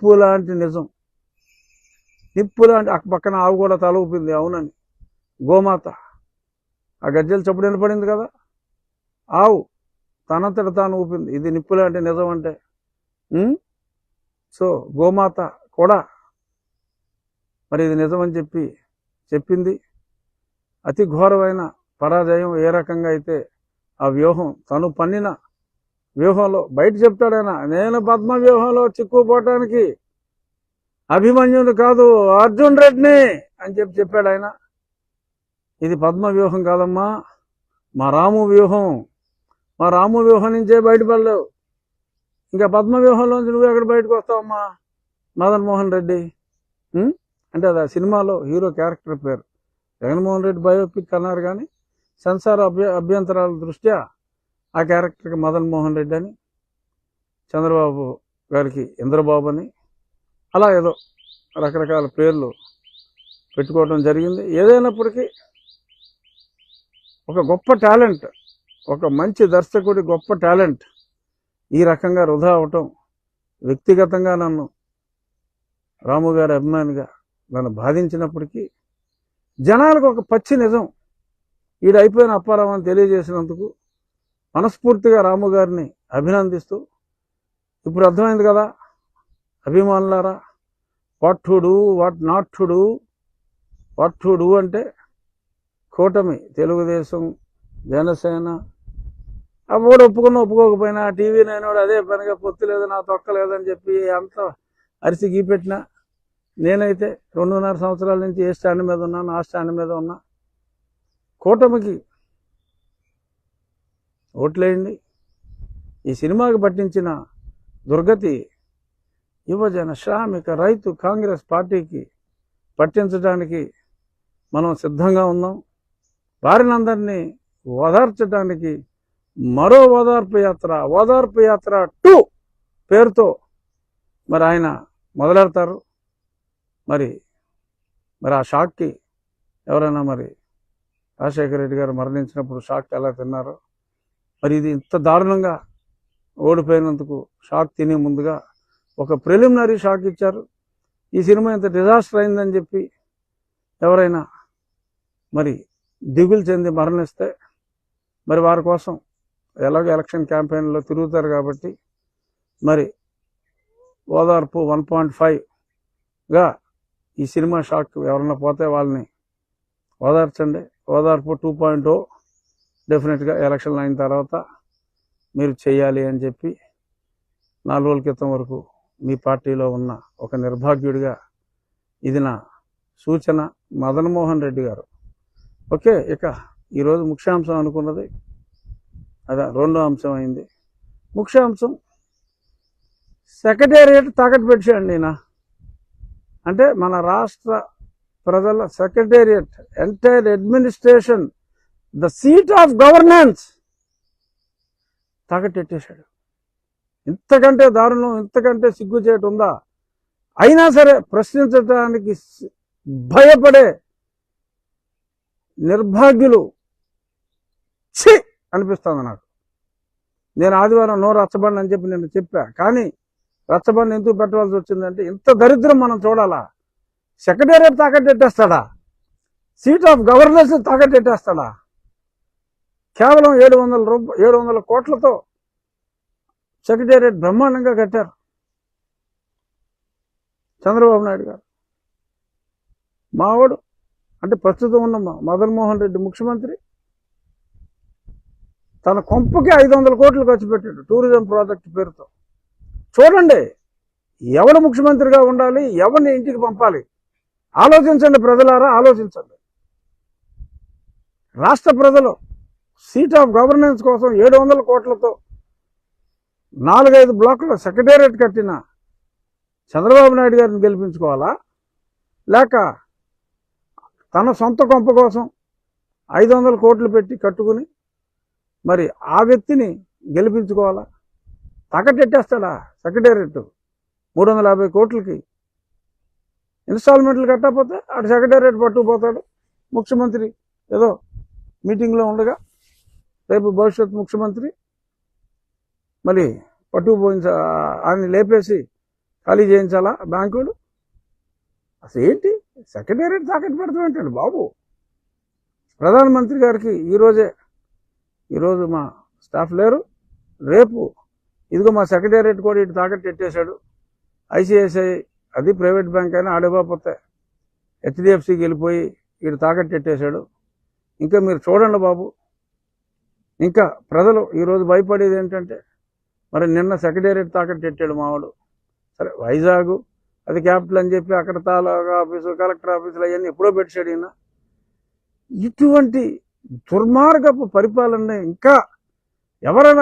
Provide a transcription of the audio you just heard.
నిప్పు లాంటి నిజం. నిప్పు లాంటి పక్కన ఆవు కూడా తల ఊపింది అవునని. గోమాత ఆ గజ్జల చప్పుడు వినపడింది కదా, ఆవు తనంతట తాను ఊపింది. ఇది నిప్పు లాంటి నిజం అంటే. సో గోమాత కూడా మరి ఇది నిజమని చెప్పింది. అతి ఘోరమైన పరాజయం ఏ రకంగా అయితే ఆ వ్యూహం, తను పన్నిన వ్యూహంలో బయట చెప్తాడైనా, నేను పద్మ వ్యూహంలో చిక్కుపోవటానికి అభిమన్యుడు కాదు అర్జున్ రెడ్డిని అని చెప్పాడు ఆయన. ఇది పద్మ వ్యూహం కాదమ్మా, మా రాము వ్యూహం. మా రాము వ్యూహం నుంచే బయటపడలేవు, ఇంకా పద్మ వ్యూహంలోంచి నువ్వు ఎక్కడ బయటకు వస్తావమ్మా మదన్ మోహన్ రెడ్డి. అంటే అది ఆ సినిమాలో హీరో క్యారెక్టర్ పేరు. జగన్మోహన్ రెడ్డి బయోపిక్ అన్నారు కానీ సెన్సార్ అభ్యంతరాల దృష్ట్యా ఆ క్యారెక్టర్కి మదన్ మోహన్ రెడ్డి అని, చంద్రబాబు గారికి ఇంద్రబాబు అని, అలా ఏదో రకరకాల పేర్లు పెట్టుకోవడం జరిగింది. ఏదైనప్పటికీ ఒక గొప్ప టాలెంట్, ఒక మంచి దర్శకుడి గొప్ప టాలెంట్ ఈ రకంగా వృధా అవటం వ్యక్తిగతంగా నన్ను, రాము గారి అభిమానిగా నన్ను బాధించినప్పటికీ, జనాలకు ఒక పచ్చి నిజం ఈడైపోయిన అప్పారావు అని తెలియజేసినందుకు మనస్ఫూర్తిగా రాము గారిని అభినందిస్తూ, ఇప్పుడు అర్థమైంది కదా అభిమానులారా, what to do, what not to do. What to do అంటే కూటమి, తెలుగుదేశం, జనసేన, అప్పుడు ఒప్పుకోకపోయినా టీవీ నైనోడు అదే పనిగా పొత్తు లేదు నా తొక్క లేదని చెప్పి అంత అరిసి గీపెట్టినా, నేనైతే 2.5 సంవత్సరాల నుంచి ఏ స్టాండ్ మీద ఉన్నాను ఆ స్టాండ్ మీద ఉన్నా. కూటమికి ఓట్లేయండి. ఈ సినిమాకి పట్టించిన దుర్గతి యువజన, శ్రామిక, రైతు కాంగ్రెస్ పార్టీకి పట్టించడానికి మనం సిద్ధంగా ఉన్నాం. వారినందరినీ ఓదార్చడానికి మరో ఓదార్పు యాత్ర 2 పేరుతో మరి ఆయన మొదలెడతారు. మరి ఆ షాక్కి ఎవరైనా మరి రాజశేఖర రెడ్డి గారు మరణించినప్పుడు షాక్ ఎలా తిన్నారో, మరి ఇది ఇంత దారుణంగా ఓడిపోయినందుకు షాక్ తినే ముందుగా ఒక ప్రిలిమినరీ షాక్ ఇచ్చారు. ఈ సినిమా ఇంత డిజాస్టర్ అయిందని చెప్పి ఎవరైనా మరి దిగులు చెంది మరణిస్తే మరి వారి కోసం ఎలాగో ఎలక్షన్ క్యాంపెయిన్లో తిరుగుతారు కాబట్టి మరి ఓదార్పు 1.5గా ఈ సినిమా షాక్ ఎవరన్నా పోతే వాళ్ళని ఓదార్చండి. ఓదార్పు 2.0 డెఫినెట్గా ఎలక్షన్లు అయిన తర్వాత మీరు చేయాలి అని చెప్పి 4 రోజుల క్రితం వరకు మీ పార్టీలో ఉన్న ఒక నిర్భాగ్యుడిగా ఇది నా సూచన. మదన్ మోహన్ రెడ్డి గారు. ఓకే, ఇక ఈరోజు ముఖ్యాంశం అనుకున్నది అదే 2వ అంశం అయింది. ముఖ్యాంశం సెక్రటేరియట్ తాకట్టు పెట్టేయండి. అంటే మన రాష్ట్ర ప్రజల secretariat, entire administration, the seat of governance తాకట్టెట్టేశాడు. ఇంతకంటే దారుణం, ఇంతకంటే సిగ్గుచేటు ఉందా? అయినా సరే ప్రశ్నించడానికి భయపడే నిర్భాగ్యులు ఛీ అనిపిస్తుంది నాకు. నేను ఆదివారం నో రచ్చబండి అని చెప్పి నేను చెప్పా, కానీ రచ్చబండి ఎందుకు పెట్టవలసి వచ్చిందంటే ఇంత దరిద్రం మనం చూడాలా? సెక్రటేరియట్ తాకట్టెట్టేస్తాడా? సీట్ ఆఫ్ గవర్నెన్స్ తాకట్టెట్టేస్తాడా? కేవలం 700 కోట్లతో సెక్రటేరియట్ బ్రహ్మాండంగా కట్టారు చంద్రబాబు నాయుడు గారు. మావాడు అంటే ప్రస్తుతం ఉన్న మదన్ మోహన్ రెడ్డి ముఖ్యమంత్రి తన కొంపకి 500 కోట్లు ఖర్చు పెట్టాడు టూరిజం ప్రాజెక్ట్ పేరుతో. చూడండి, ఎవరు ముఖ్యమంత్రిగా ఉండాలి, ఎవరిని ఇంటికి పంపాలి, ఆలోచించండి ప్రజలారా, ఆలోచించండి. రాష్ట్ర ప్రజలు సీట్ ఆఫ్ గవర్నెన్స్ కోసం 700 కోట్లతో 4-5 బ్లాకుల సెక్రటేరియట్ కట్టిన చంద్రబాబు నాయుడు గారిని గెలిపించుకోవాలా, లేక తన సొంత కొంప కోసం 500 కోట్లు పెట్టి కట్టుకుని మరి ఆ వ్యక్తిని గెలిపించుకోవాలా? తాకట్టెట్టేస్తాడా సెక్రటేరియట్ 350 కోట్లకి? ఇన్స్టాల్మెంట్లు కట్టకపోతే అటు సెక్రటేరియట్ పట్టుకుపోతాడు ముఖ్యమంత్రి. ఏదో మీటింగ్లో ఉండగా రేపు భవిష్యత్ ముఖ్యమంత్రి మరి పట్టుకుపోయిన ఆయన లేపేసి ఖాళీ చేయించాలా బ్యాంకులు? అసలు ఏంటి సెక్రటేరియట్ తాకట్టు పెడతాం ఏంటండి బాబు? ప్రధానమంత్రి గారికి ఈరోజు మా స్టాఫ్ లేరు, రేపు ఇదిగో మా సెక్రటేరియట్ కూడా ఇటు తాకట్టు పెట్టేశాడు. ఐసిఐసిఐ అది ప్రైవేట్ బ్యాంక్ అయినా ఆడేపోతే హెచ్డిఎఫ్సికి వెళ్ళిపోయి ఇటు తాకట్టు పెట్టేశాడు. ఇంకా మీరు చూడండి బాబు. ఇంకా ప్రజలు ఈరోజు భయపడేది ఏంటంటే, మరి నిన్న సెక్రటేరియట్ తాకట్టు పెట్టాడు మావాడు. సరే వైజాగ్ అది క్యాపిటల్ అని చెప్పి అక్కడ తాలూకా ఆఫీసు, కలెక్టర్ ఆఫీసులు అవన్నీ ఎప్పుడో పెట్టాడు ఈయన. ఇటువంటి దుర్మార్గపు పరిపాలన ఇంకా ఎవరైనా